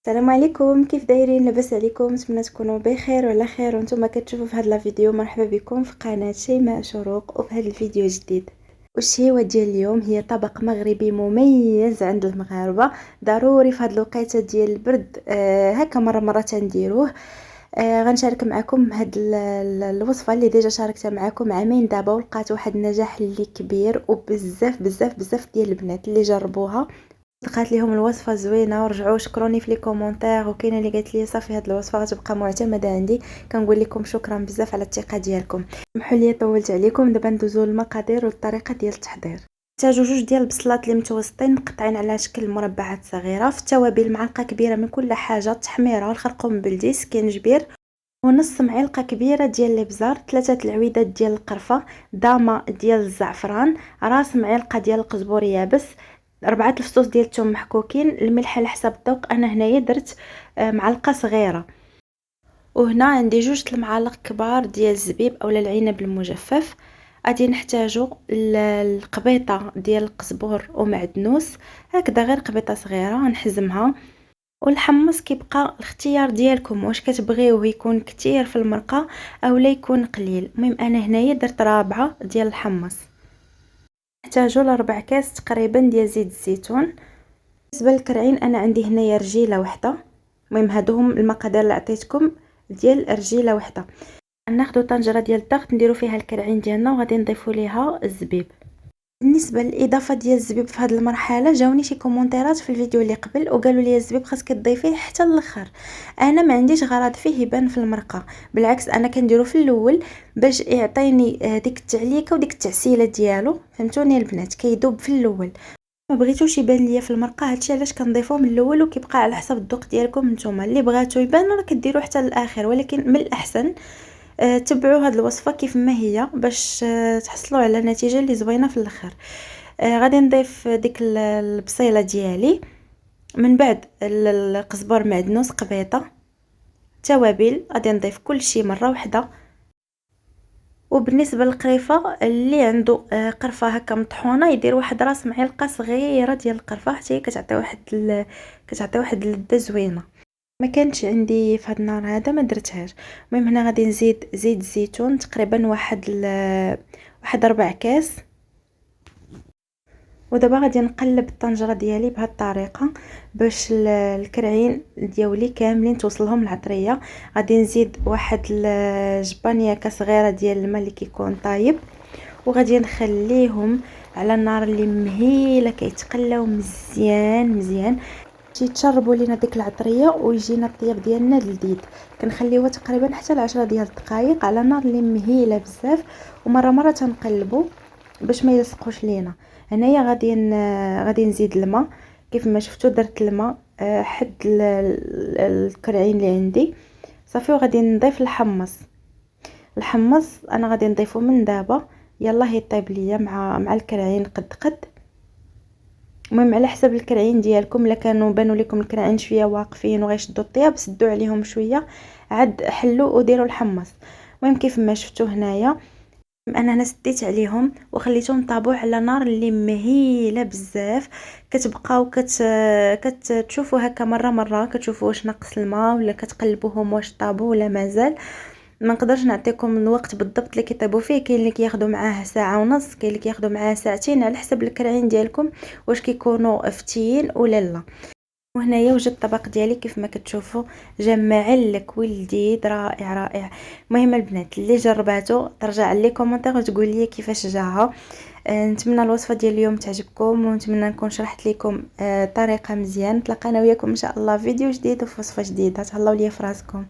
السلام عليكم، كيف دايرين؟ لاباس عليكم؟ نتمنى تكونوا بخير وعلى خير وانتم كتشوفوا في هذا الفيديو. مرحبا بكم في قناه شيماء شروق وفي هذا الفيديو جديد. والشهوه ديال اليوم هي طبق مغربي مميز عند المغاربه، ضروري في هذه الوقيته ديال البرد هكا مره تنديروه. غنشارك معكم هاد الوصفه اللي ديجا شاركتها معكم عامين دابا، ولقات واحد النجاح اللي كبير، وبزاف ديال البنات اللي جربوها لقات ليهم الوصفه زوينه ورجعوا شكروني في لي كومونتير. وكاينه اللي قالت لي صافي هاد الوصفه غتبقى معتمده عندي، كنقول لكم شكرا بزاف على الثقه ديالكم. سمحوا لي طولت عليكم. دابا ندوزو للمقادير والطريقه ديال التحضير. نحتاجو جوج ديال البصلات اللي متوسطين مقطعين على شكل مربعات صغيره، في التوابل معلقه كبيره من كل حاجه: التحميره والخرقوم بلدي، سكينجبير، ونص معلقه كبيره ديال الابزار، 3 العويدات ديال القرفه، دامه ديال الزعفران، راس معلقه ديال القزبور يابس، 4 الفصوص ديال الثوم محكوكين، الملح على حسب الذوق. انا هنايا درت معلقه صغيره. وهنا عندي 2 المعالق كبار ديال الزبيب اولا العنب المجفف. غادي نحتاجو القبيطه ديال القزبور ومعدنوس، هكذا غير قبيطه صغيره نحزمها. والحمص كيبقى الاختيار ديالكم، واش كتبغيوه يكون كتير في المرقه اولا يكون قليل. المهم انا هنايا درت 4 ديال الحمص. نحتاجو 4 كاس تقريبا ديال زيت الزيتون. بالنسبه للكرعين انا عندي هنايا رجيله واحده. المهم هادو هم المقادير اللي عطيتكم ديال رجيله واحده. ناخذ طنجره ديال الضغط نديرو فيها الكرعين ديالنا وغادي نضيفوا ليها الزبيب. بالنسبه للاضافه ديال الزبيب في هذه المرحله جاوني شي كومونتيرات في الفيديو اللي قبل وقالوا لي الزبيب خاصك تضيفيه حتى الاخر. انا ما عنديش غرض فيه يبان في المرقه، بالعكس انا كنديرو في الاول باش يعطيني ديك التعليكه وديك التعسيله ديالو. فهمتوني البنات؟ كيذوب في الاول، ما بغيتوش يبان ليا في المرقه، هادشي علاش كنضيفوه من الاول. وكيبقى على حسب الذوق ديالكم نتوما، اللي بغاتو يبان راه كديروا حتى الاخر، ولكن من الاحسن تبعوا هذه الوصفه كيف ما هي باش تحصلوا على نتيجه اللي زوينه في الاخر. غادي نضيف ديك البصيله ديالي، من بعد القزبر معدنوس قبيطه، توابل غادي نضيف كل شيء مره واحده. وبالنسبه للقريفه اللي عنده قرفه هكا مطحونه يدير واحد راس معلقه صغيره ديال القرفه، حتى هي كتعطي واحد اللذه زوينه. ما كانش عندي في هذا النهار هذا ما درتهاش. المهم هنا غادي نزيد زيت الزيتون تقريبا واحد 4 كاس. ودابا غادي نقلب الطنجره ديالي بهذه الطريقه باش الكرعين ديالي كاملين توصلهم العطريه. غادي نزيد واحد جبانياكه صغيره ديال الماء اللي كيكون طايب، وغادي نخليهم على النار اللي مهيله كيتقلاو مزيان تيتشربوا لينا ديك العطريه ويجينا الطياب ديالنا لذيذ. كنخليوها تقريبا حتى ل10 ديال الدقائق على نار اللي مهيله بزاف، ومره تنقلبوا باش ما يلصقوش لينا. هنايا غادي نزيد الماء كيف ما شفتوا، درت الماء حد الكرعين اللي عندي صافي. وغادي نضيف الحمص انا غادي نضيفه من دابا، يلا يطيب ليا مع الكرعين قد. المهم على حسب الكرعين ديالكم، الا كانوا بانوا لكم الكرعين شويه واقفين وغيشدوا الطياب سدوا عليهم شويه، عاد حلوا وديروا الحمص. المهم كيف ما شفتوا هنايا انا هنا سديت عليهم وخليتهم طابوا على نار اللي مهيله بزاف. كتبقاو كتشوفوا هكا مره كتشوفوا واش ناقص الماء، ولا كتقلبوهم واش طابوا ولا مازال. ما نقدرش نعطيكم الوقت بالضبط اللي كيطيبوا فيه، كاين اللي كياخذوا معاه ساعه ونص، كاين اللي كياخذوا معاه ساعتين، على حسب الكرعين ديالكم واش كيكونوا فتيين ولا لا. وهنايا وجد الطبق ديالي كيف ما كتشوفوا، جا معلك ولذيذ رائع. المهم البنات اللي جرباتو ترجع لي كومونتير وتقول لي كيفاش جاها. نتمنى الوصفه ديال اليوم تعجبكم، ونتمنى نكون شرحت لكم طريقه مزيان. نتلاقى انا وياكم ان شاء الله في فيديو جديد وفي وصفه جديده. تهلاو ليا في راسكم.